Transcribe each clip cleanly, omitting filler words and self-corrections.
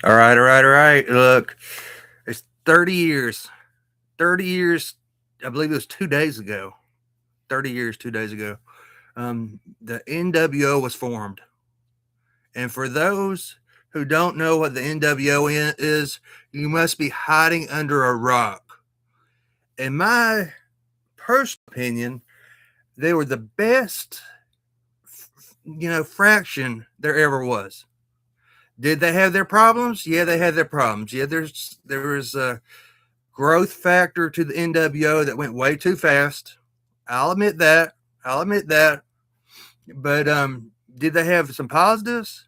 All right. Look, it's 30 years. 30 years. I believe it was 2 days ago. 30 years, 2 days ago. The NWO was formed. And for those who don't know what the NWO is, you must be hiding under a rock. In my personal opinion, they were the best, fraction there ever was. Did they have their problems? Yeah, they had their problems. Yeah, there was a growth factor to the NWO that went way too fast. I'll admit that. I'll admit that. But did they have some positives?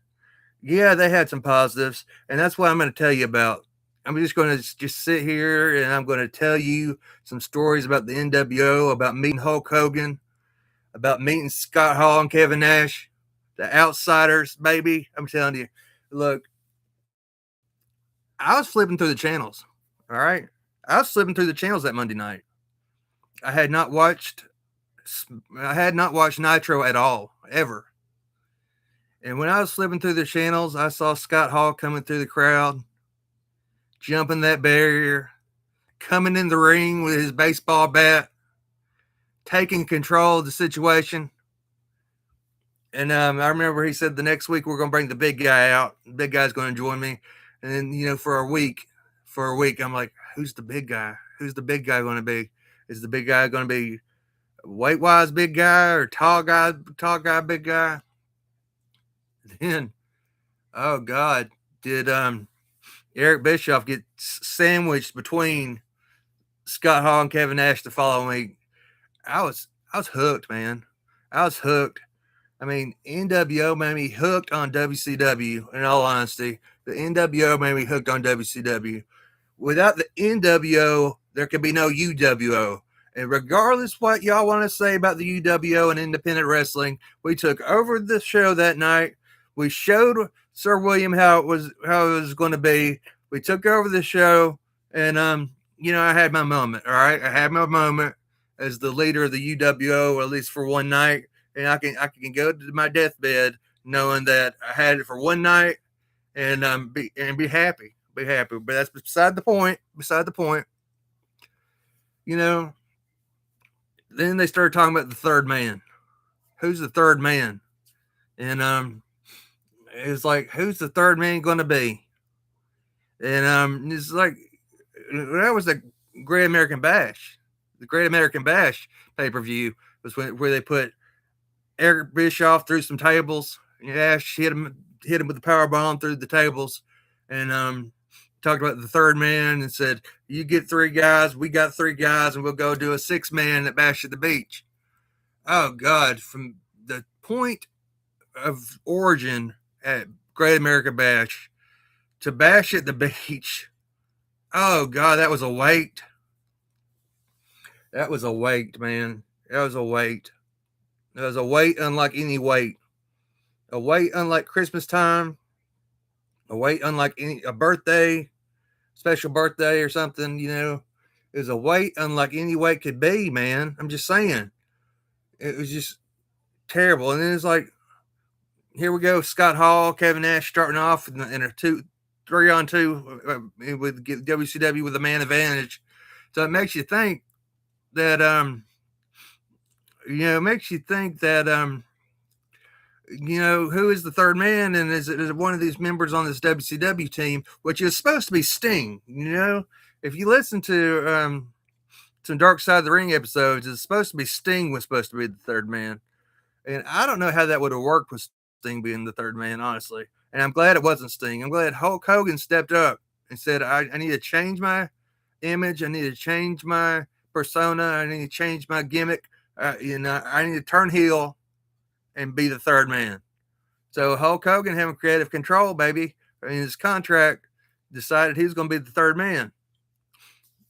Yeah, they had some positives, and that's what I'm going to tell you about. I'm just going to just sit here and I'm going to tell you some stories about the NWO, about meeting Hulk Hogan, about meeting Scott Hall and Kevin Nash, the outsiders, baby. I'm telling you, look, I was flipping through the channels. All right. I was flipping through the channels that Monday night. I had not watched I had not watched Nitro at all, ever. And when I was flipping through the channels, I saw Scott Hall coming through the crowd, jumping that barrier, coming in the ring with his baseball bat, taking control of the situation. And I remember he said the next week we're going to bring the big guy out. The big guy's going to join me. And then, for a week, I'm like, who's the big guy? Who's the big guy going to be? Is the big guy going to be weight wise big guy or tall guy, big guy? Then, oh God, did Eric Bischoff get sandwiched between Scott Hall and Kevin Nash the following week? I was hooked, man. I was hooked. I mean, NWO made me hooked on WCW. In all honesty, the NWO made me hooked on WCW. Without the NWO, there could be no UWO. And regardless what y'all want to say about the UWO and independent wrestling, we took over the show that night. We showed Sir William how it was going to be. We took over the show, and I had my moment. All right, I had my moment as the leader of the UWO, at least for one night, and I can go to my deathbed knowing that I had it for one night, and be happy. Be happy. But that's beside the point. Beside the point. Then they started talking about the third man. Who's the third man? And it's like, who's the third man going to be? And it's like, that was the Great American Bash. The Great American Bash pay-per-view was where they put Eric Bischoff through some tables. Ash hit him with the power bomb through the tables, and talked about the third man and said, "You get three guys, we got three guys, and we'll go do a 6-man at Bash at the Beach." Oh God! From the point of origin at Great American Bash to Bash at the Beach, oh God, that was a wait. That was a wait, man. That was a wait. That was a wait unlike any wait. A wait unlike Christmas time. A wait unlike a birthday, special birthday or something, It was a wait unlike any wait could be, man. I'm just saying. It was just terrible. And then it's like, here we go, Scott Hall, Kevin Nash starting off in a 3-on-2 with WCW with a man advantage. So it makes you think that who is the third man, and is it one of these members on this WCW team, which is supposed to be Sting? If you listen to some Dark Side of the Ring episodes, it's supposed to be Sting was supposed to be the third man, and I don't know how that would have worked with Sting being the third man, honestly. And I'm glad it wasn't Sting. I'm glad Hulk Hogan stepped up and said, I need to change my image. I need to change my persona. I need to change my gimmick. I need to turn heel and be the third man. So Hulk Hogan, having creative control, baby, in his contract, decided he was going to be the third man.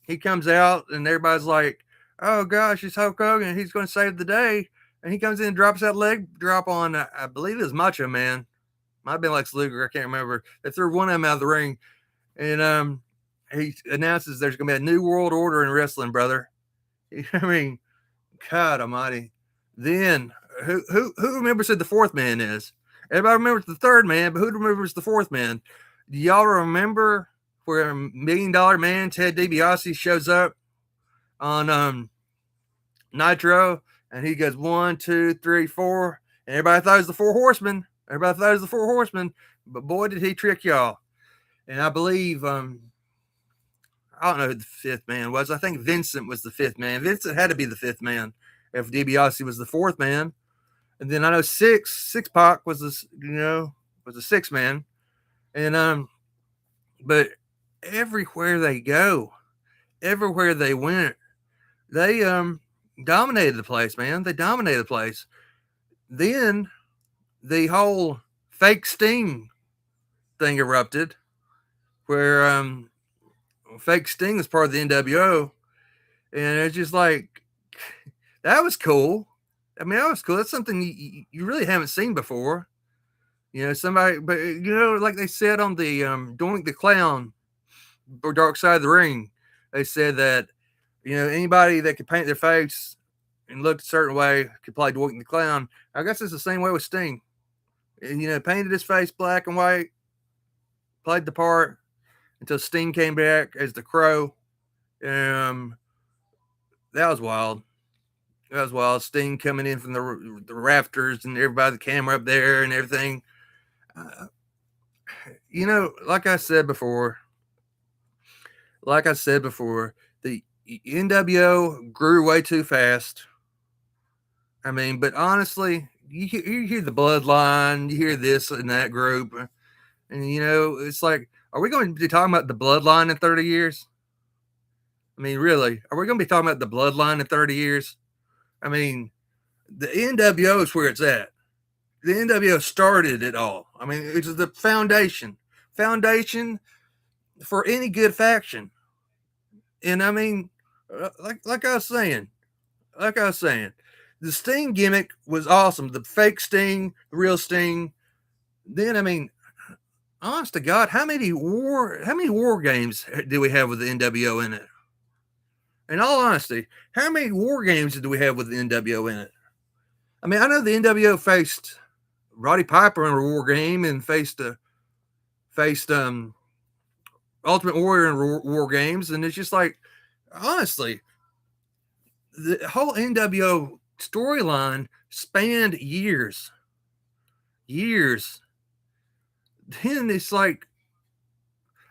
He comes out and everybody's like, oh gosh, it's Hulk Hogan. He's going to save the day. And he comes in and drops that leg drop on, I believe it was Macho Man. Might have been Lex Luger. I can't remember. They threw one of them out of the ring. And he announces there's going to be a new world order in wrestling, brother. I mean, God almighty. Then who remembers who the fourth man is? Everybody remembers the third man, but who remembers the fourth man? Do y'all remember where $1 Million Man Ted DiBiase shows up on Nitro, and he goes 1, 2, 3, 4, and everybody thought it was the Four Horsemen. Everybody thought it was the Four Horsemen, but boy, did he trick y'all. And I believe I don't know who the fifth man was. I think Vincent was the fifth man. Vincent had to be the fifth man if DiBiase was the fourth man. And then I know Six Pac was this, was the sixth man. And but everywhere they go, everywhere they went, they dominated the place, man. They dominated the place. Then the whole fake Sting thing erupted, where fake Sting is part of the NWO, and it's just like that was cool. I mean, that was cool. That's something you really haven't seen before. Somebody, but like they said on the Doink the Clown or Dark Side of the Ring, they said that anybody that could paint their face and look a certain way could play Doink the Clown. I guess it's the same way with Sting. And, painted his face black and white, played the part until Sting came back as the Crow. That was wild. That was wild. Sting coming in from the rafters and everybody, the camera up there and everything. Like I said before, the NWO grew way too fast. I mean, but honestly, you hear the Bloodline, you hear this and that group, and it's like, are we going to be talking about the Bloodline in 30 years? I mean, really, are we going to be talking about the Bloodline in 30 years? I mean, the NWO is where it's at. The NWO started it all. I mean, it's the foundation for any good faction. And I mean, like I was saying, the Sting gimmick was awesome. The fake Sting, the real Sting. Then, I mean, honest to God, how many war games do we have with the NWO in it? In all honesty, how many war games do we have with the NWO in it? I mean, I know the NWO faced Roddy Piper in a war game and faced Ultimate Warrior in war games, and it's just like, honestly, the whole NWO storyline spanned years. Then it's like,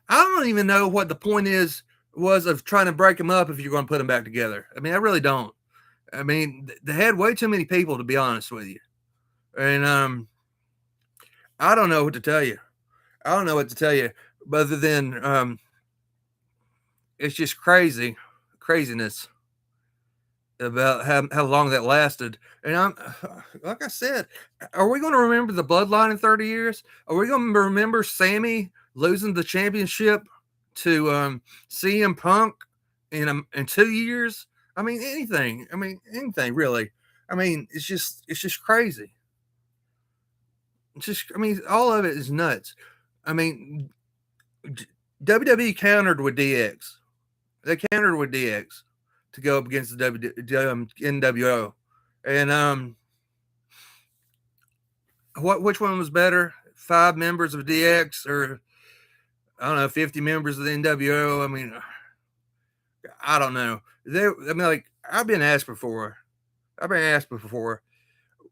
I don't even know what the point was of trying to break them up if you're going to put them back together. I mean, I really don't. I mean, they had way too many people, to be honest with you. And I don't know what to tell you. Other than it's just craziness about how long that lasted. And I'm like I said, are we going to remember the Bloodline in 30 years? Are we going to remember Sammy losing the championship to CM Punk in 2 years? I mean, anything. Anything really. I mean, it's just crazy. All of it is nuts. I mean, WWE countered with DX. They countered with DX to go up against the NWO. And which one was better? 5 members of DX or I don't know, 50 members of the NWO? I mean, I don't know. I've been asked before.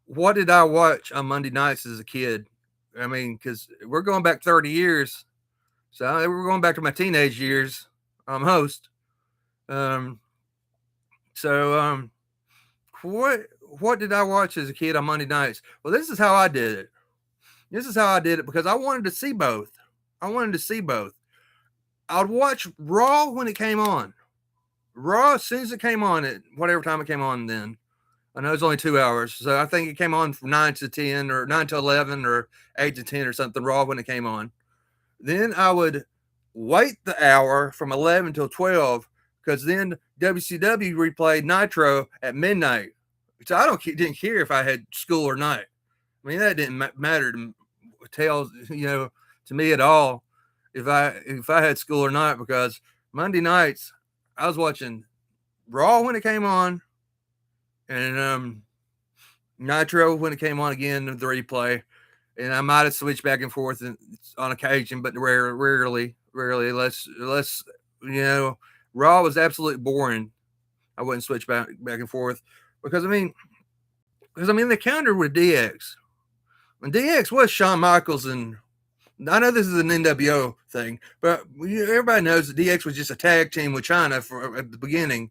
What did I watch on Monday nights as a kid? I mean, because we're going back 30 years. So we're going back to my teenage years. I'm host. What did I watch as a kid on Monday nights? Well, this is how I did it. Because I wanted to see both. I would watch Raw when it came on. Raw as soon as it came on, at whatever time it came on then. I know it's only 2 hours, so I think it came on from 9 to 10 or 9 to 11 or 8 to 10 or something, Raw when it came on. Then I would wait the hour from 11 till 12 because then WCW replayed Nitro at midnight. So I didn't care if I had school or not. I mean, that didn't matter to me at all if I had school or not, because Monday nights I was watching Raw when it came on and Nitro when it came on again, the replay. and I might have switched back and forth on occasion, but rarely. Unless you know, Raw was absolutely boring. I wouldn't switch back and forth because the counter with DX. When DX was Shawn Michaels, and I know this is an nWo thing, but everybody knows that DX was just a tag team with China at the beginning,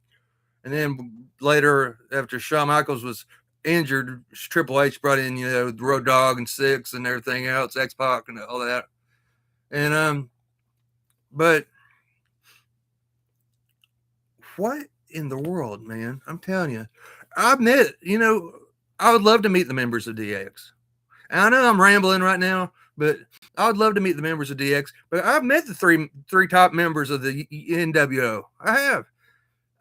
and then later after Shawn Michaels was injured, Triple H brought in the Road Dogg and Six and everything else, X Pac and all that, and but what in the world, man? I'm telling you, I admit, I would love to meet the members of DX. And I know I'm rambling right now, but I would love to meet the members of DX. But I've met the three top members of the nWo. I have.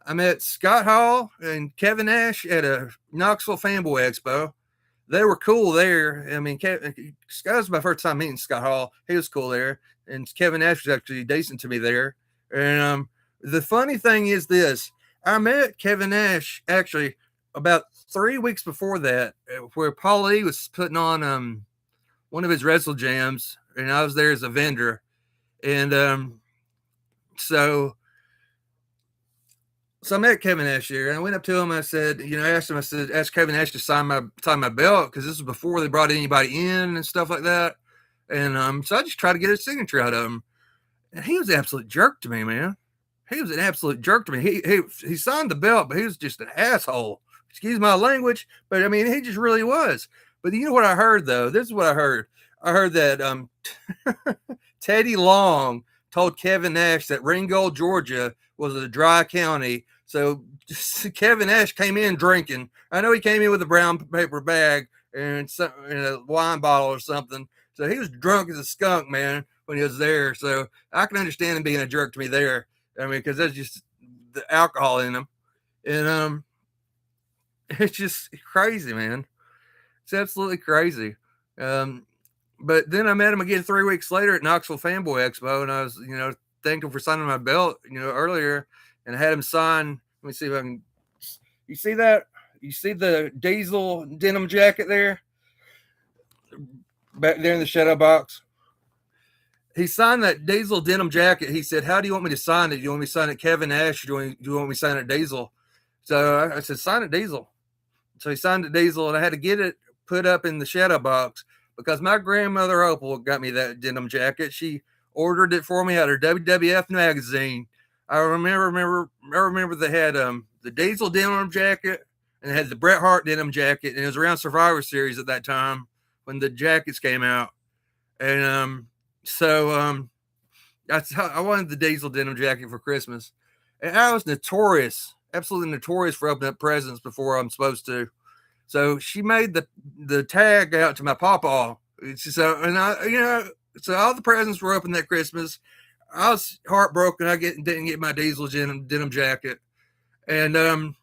I met Scott Hall and Kevin Nash at a Knoxville Fanboy Expo. They were cool there. I mean, Scott was my first time meeting Scott Hall. He was cool there, and Kevin Nash was actually decent to me there. And the funny thing is this: I met Kevin Nash actually about 3 weeks before that, where Paul E was putting on one of his wrestle jams, and I was there as a vendor, and so I met Kevin Nash here, and I went up to him. And I said, asked Kevin Nash to sign my belt because this was before they brought anybody in and stuff like that. And so I just tried to get a signature out of him, and he was an absolute jerk to me, man. He was an absolute jerk to me. He signed the belt, but he was just an asshole. Excuse my language, but I mean, he just really was. But you know what I heard though? This is what I heard. I heard that Teddy Long told Kevin Nash that Ringgold, Georgia was a dry county. So Kevin Nash came in drinking. I know he came in with a brown paper bag and a wine bottle or something. So he was drunk as a skunk, man, when he was there. So I can understand him being a jerk to me there. I mean, because that's just the alcohol in him. And it's just crazy, man. It's absolutely crazy. But then I met him again 3 weeks later at Knoxville Fanboy Expo, and I was, thanked him for signing my belt, earlier, and I had him sign. Let me see if I can. You see that? You see the Diesel denim jacket there? Back there in the shadow box. He signed that Diesel denim jacket. He said, "How do you want me to sign it? Do you want me to sign it Kevin Nash, or do you want me to sign it Diesel?" So I said, "Sign it Diesel." So he signed it Diesel, and I had to get it put up in the shadow box because my grandmother Opal got me that denim jacket. She ordered it for me out of WWF magazine. I remember they had the Diesel denim jacket, and they had the Bret Hart denim jacket, and it was around Survivor Series at that time when the jackets came out. And I wanted the Diesel denim jacket for Christmas, and I was absolutely notorious for opening up presents before I'm supposed to. So she made the tag out to my pawpaw. So all the presents were open that Christmas. I was heartbroken. I didn't get my Diesel denim jacket, and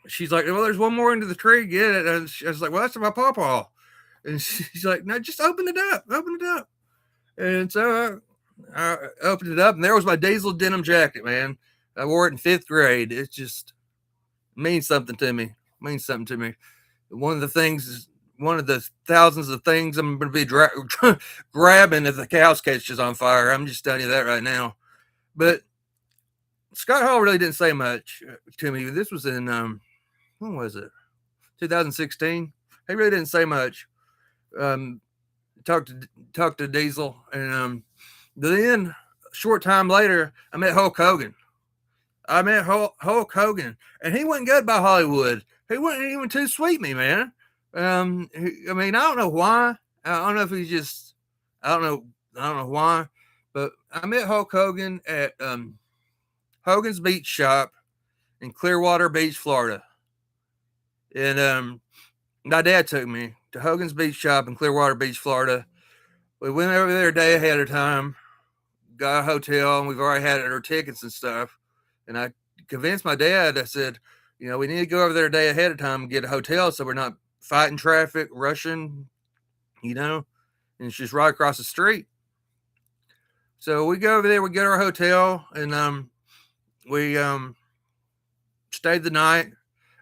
she's like, "Well, there's one more under the tree. Get it." And I was like, "Well, that's my pawpaw," and she's like, "No, just open it up." And so I opened it up, and there was my Diesel denim jacket, man. I wore it in 5th grade. It just means something to me. One of the thousands of things I'm going to be grabbing if the house catches on fire. I'm just telling you that right now. But Scott Hall really didn't say much to me. This was in, when was it? 2016. He really didn't say much. Talked to Diesel, and then a short time later, I met Hulk Hogan. And he wasn't good by Hollywood. He wasn't even too sweet me, man. I mean, I don't know why. I don't know if he's just, I don't know why, but I met Hulk Hogan at Hogan's Beach Shop in Clearwater Beach, Florida. And my dad took me to Hogan's Beach Shop in Clearwater Beach, Florida. We went over there a day ahead of time, got a hotel, and we've already had our tickets and stuff. And I convinced my dad, I said, we need to go over there a day ahead of time and get a hotel so we're not fighting traffic, rushing, and it's just right across the street. So we go over there, we get our hotel, and we stayed the night,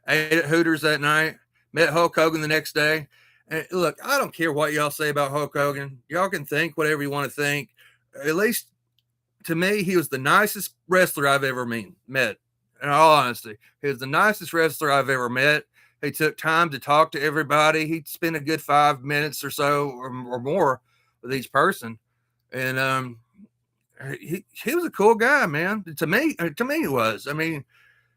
ate at Hooters that night, met Hulk Hogan the next day. And look, I don't care what y'all say about Hulk Hogan. Y'all can think whatever you want to think. At least to me, he was the nicest wrestler I've ever met. In all honesty, he was the nicest wrestler I've ever met. He took time to talk to everybody. He'd spend a good 5 minutes or so or more with each person, and he was a cool guy, man. To me, he was. I mean,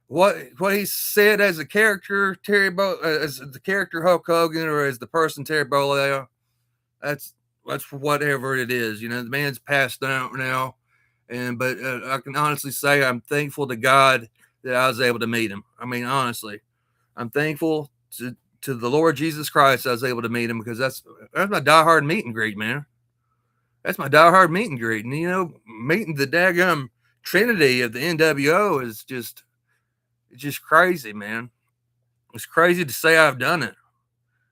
what he said as a character, as the character Hulk Hogan, or as the person Terry Bollea, that's that's whatever it is. You know, the man's passed out now, and but I can honestly say I'm thankful to God that I was able to meet him. I mean, honestly, I'm thankful to the Lord Jesus Christ I was able to meet him, because that's my diehard meet and greet, man. That's my diehard meet and greet, and you know, meeting the daggum Trinity of the NWO is just it's just crazy, man. It's crazy to say I've done it.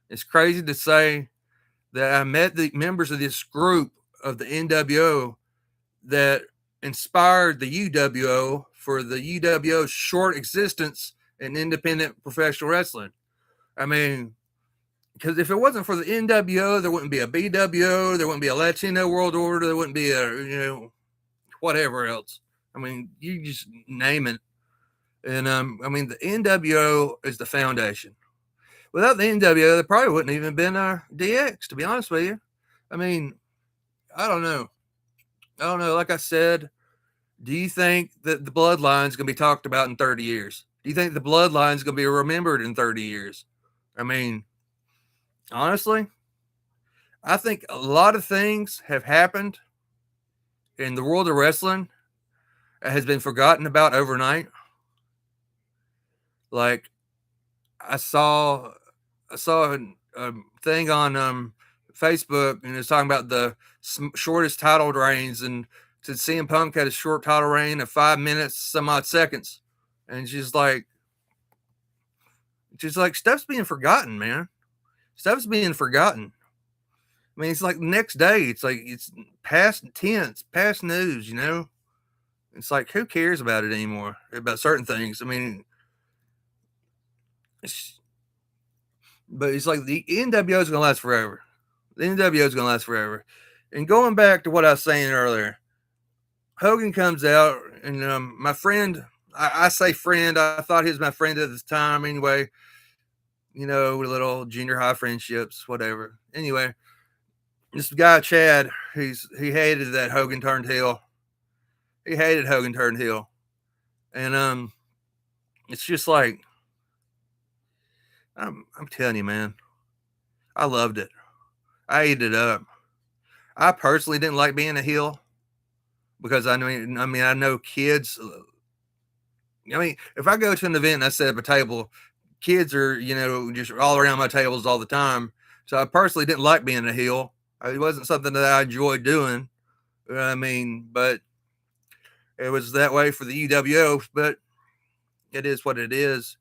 It's crazy to say that I met the members of this group of the NWO that inspired the UWO for the UWO's short existence in independent professional wrestling. I mean, because if it wasn't for the NWO, there wouldn't be a BWO, there wouldn't be a Latino World Order, there wouldn't be a, you know, whatever else. I mean, you just name it. And I mean, the NWO is the foundation. Without the NWO, there probably wouldn't even been a DX, to be honest with you. I mean, I don't know. I don't know. Like I said, do you think that the bloodline is going to be talked about in 30 years? Do you think the bloodline is going to be remembered in 30 years? I mean, honestly, I think a lot of things have happened in the world of wrestling that has been forgotten about overnight. Like I saw a thing on Facebook, and it's talking about the shortest title reigns, and to CM Punk had a short title reign of 5 minutes, some odd seconds, and she's like stuff's being forgotten, man. Stuff's being forgotten. I mean, it's like the next day. It's like it's past tense, past news. You know, it's like who cares about it anymore? About certain things. I mean, it's, but it's like the NWO is gonna last forever. The NWO is gonna last forever. And going back to what I was saying earlier, Hogan comes out, and my friend, I say friend, I thought he was my friend at this time anyway. You know, little junior high friendships, whatever. Anyway, this guy Chad, he hated that Hogan turned heel. He hated Hogan turned heel, and it's just like I'm telling you, man, I loved it. I ate it up. I personally didn't like being a heel because I know kids. I mean, if I go to an event and I set up a table, kids are, you know, just all around my tables all the time. So I personally didn't like being a heel. It wasn't something that I enjoyed doing. I mean, but it was that way for the UWO, but it is what it is.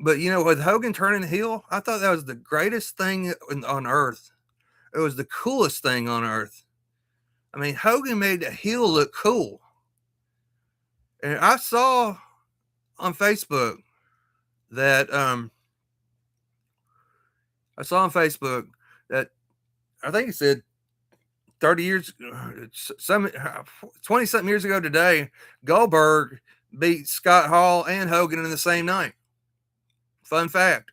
But, you know, with Hogan turning heel, I thought that was the greatest thing on earth. It was the coolest thing on earth. I mean, Hogan made the heel look cool. And I saw on Facebook that that I think it said 30 years, some 20 something years ago today, Goldberg beat Scott Hall and Hogan in the same night. Fun fact.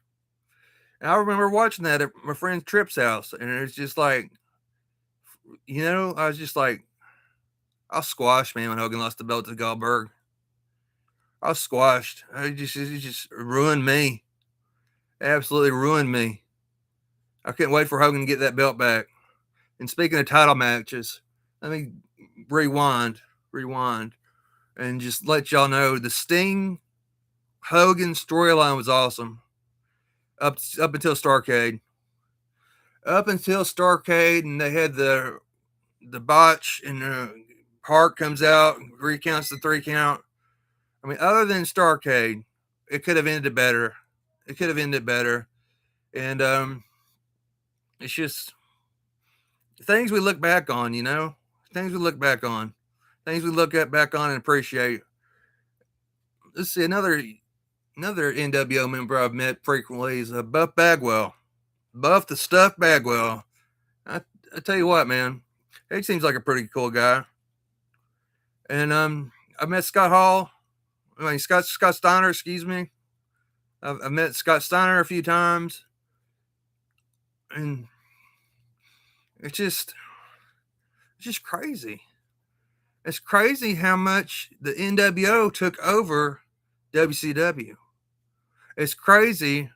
And I remember watching that at my friend Tripp's house, and it's just like, you know, I was just like, I was squashed, man, when Hogan lost the belt to Goldberg. I was squashed. It just ruined me. Absolutely ruined me. I couldn't wait for Hogan to get that belt back. And speaking of title matches, let me rewind, and just let y'all know the Sting Hogan storyline was awesome. Up until Starrcade. Up until Starrcade, and they had the botch, and Hart comes out, recounts the 3 count. I mean, other than Starrcade, it could have ended better. It could have ended better. And it's just things we look back on, you know? Things we look back on. Things we look at back on and appreciate. Let's see, another NWO member I've met frequently is Buff Bagwell. Buff the Stuffed Bagwell. I tell you what, man, he seems like a pretty cool guy. And I met Scott Hall. I mean Scott Steiner, excuse me. I've met Scott Steiner a few times, and it's just crazy. It's crazy how much the NWO took over WCW. It's crazy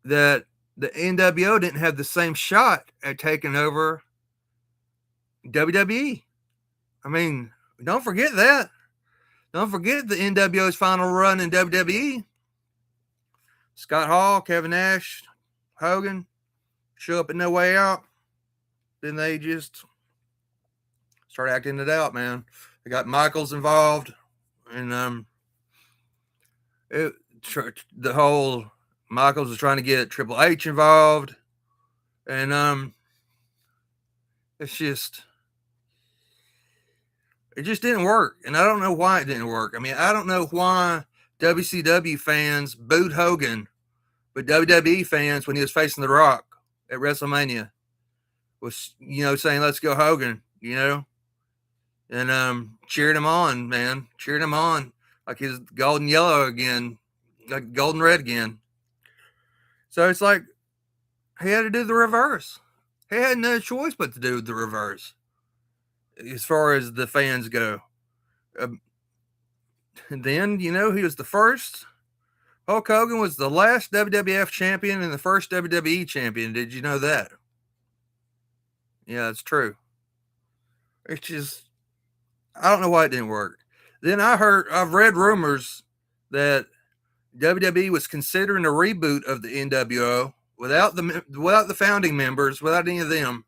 that the NWO didn't have the same shot at taking over WWE. I mean, don't forget that. Don't forget the NWO's final run in WWE. Scott Hall, Kevin Nash, Hogan show up in No Way Out. Then they just start acting it out, man. They got Michaels involved, and the whole Michaels was trying to get Triple H involved, and it's just it just didn't work, and I don't know why it didn't work. I mean, I don't know why WCW fans booed Hogan, but WWE fans, when he was facing The Rock at WrestleMania, was saying let's go Hogan, and cheered him on, man, cheered him on like he's golden yellow again, like golden red again. So it's like he had to do the reverse. He had no choice but to do the reverse as far as the fans go. And then, he was the first. Hulk Hogan was the last WWF champion and the first WWE champion. Did you know that? Yeah, it's true. It's just, I don't know why it didn't work. Then I've read rumors that WWE was considering a reboot of the NWO without the founding members, without any of them,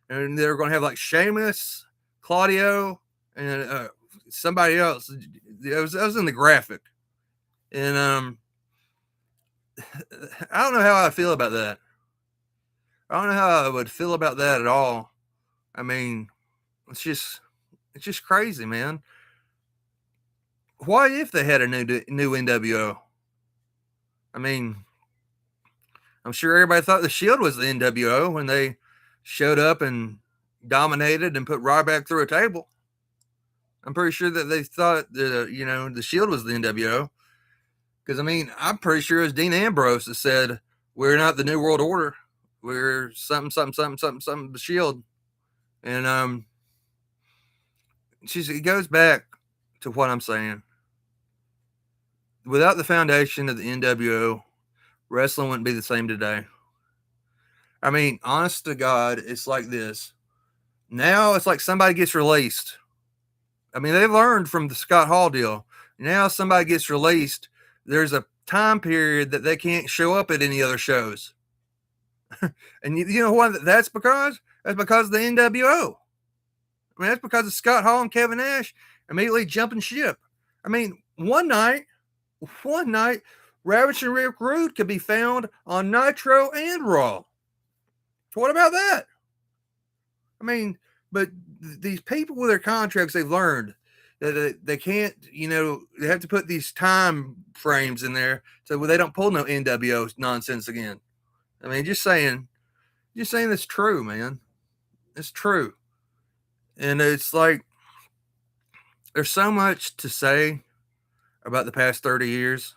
and they were going to have like Sheamus, Claudio, and somebody else. That was in the graphic, and I don't know how I feel about that. I don't know how I would feel about that at all. I mean, it's just crazy, man. What if they had a new NWO? I mean, I'm sure everybody thought the Shield was the NWO when they showed up and dominated and put Ryback through a table. I'm pretty sure that they thought the Shield was the NWO. Because, I mean, I'm pretty sure it was Dean Ambrose that said, we're not the New World Order. We're something, something, something, something, something, the Shield. And it goes back to what I'm saying. Without the foundation of the NWO, wrestling wouldn't be the same today. I mean, honest to God, it's like this. Now it's like somebody gets released. I mean, they learned from the Scott Hall deal. Now somebody gets released. There's a time period that they can't show up at any other shows. And you know what that's because? That's because of the NWO. I mean, that's because of Scott Hall and Kevin Nash immediately jumping ship. I mean, one night, Ravishing Rick Rude could be found on Nitro and Raw. So what about that? I mean, but these people with their contracts, they've learned that they can't, they have to put these time frames in there so they don't pull no NWO nonsense again. I mean, just saying it's true, man. It's true. And it's like, there's so much to say about the past 30 years.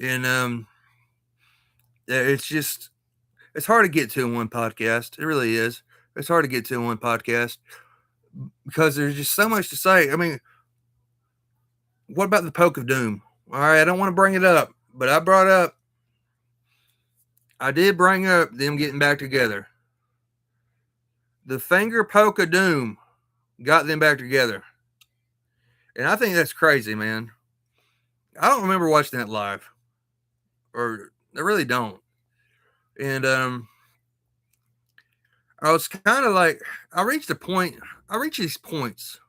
And it's hard to get to in one podcast. It really is. It's hard to get to in one podcast because there's just so much to say. I mean, what about the Poke of Doom? All right, I don't want to bring it up, but I did bring up them getting back together. The finger poke of doom got them back together. And I think that's crazy, man. I don't remember watching that live. Or I really don't. And I was kind of like, I reached these points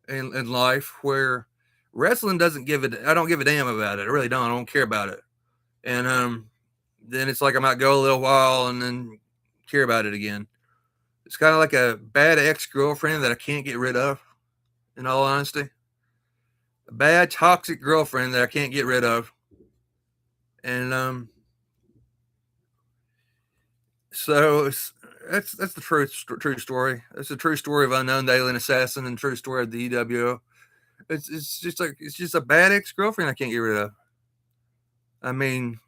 in life where wrestling I don't give a damn about it. I really don't. I don't care about it. And then it's like I might go a little while and then care about it again. It's kind of like a bad ex-girlfriend that I can't get rid of, in all honesty. A bad, toxic girlfriend that I can't get rid of. And So that's the true story. That's the true story of Unknown the Alien Assassin and true story of the EWO. It's just a bad ex girlfriend I can't get rid of. I mean,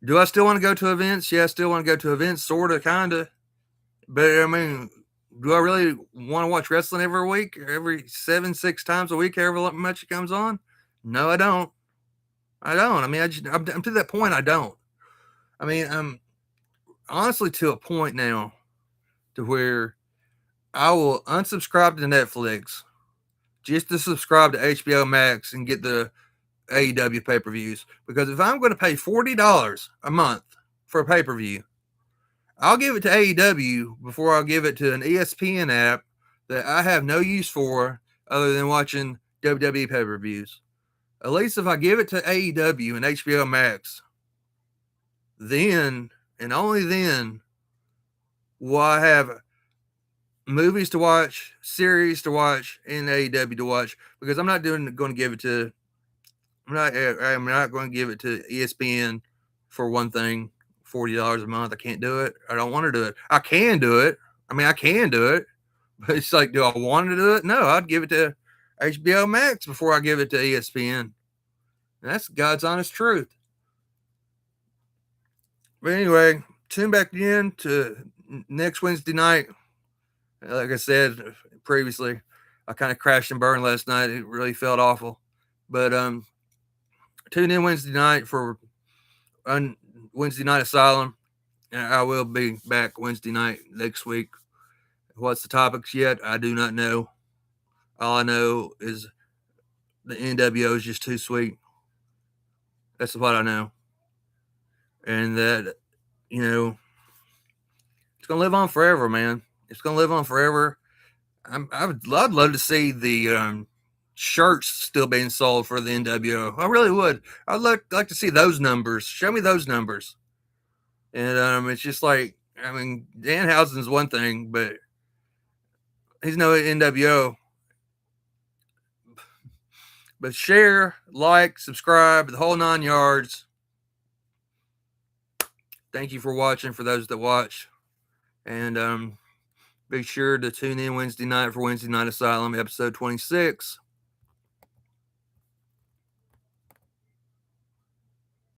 do I still want to go to events? Yeah, I still want to go to events, sorta, kinda. But I mean, do I really want to watch wrestling every week, every 6 times a week, however much it comes on? No, I don't. I don't. I mean, I'm to that point. I don't. I mean, I'm honestly to a point now to where I will unsubscribe to Netflix just to subscribe to HBO Max and get the AEW pay per views. Because if I'm going to pay $40 a month for a pay per view, I'll give it to AEW before I'll give it to an ESPN app that I have no use for other than watching WWE pay per views. At least if I give it to AEW and HBO Max, then and only then will I have movies to watch, series to watch, and AEW to watch. Because I'm not going to give it to I'm not going to give it to ESPN for one thing. $40 a month. I can't do it. I don't want to do it. I can do it. I mean, I can do it, but it's like, do I want to do it? No, I'd give it to HBO Max before I give it to ESPN. And that's God's honest truth. But anyway, tune back in to next Wednesday night. Like I said previously, I kind of crashed and burned last night. It really felt awful. But tune in Wednesday night for Wednesday Night Asylum. And I will be back Wednesday night next week. What's the topics yet? I do not know. All I know is the nWo is just too sweet. That's what I know. And that, you know, it's going to live on forever, man. It's going to live on forever. I'd love to see the shirts still being sold for the nWo. I really would. I'd like to see those numbers. Show me those numbers. And it's just like, I mean, Danhausen's one thing, but he's no nWo. But share, like, subscribe, the whole 9 yards. Thank you for watching, for those that watch. And be sure to tune in Wednesday night for Wednesday Night Asylum, episode 26.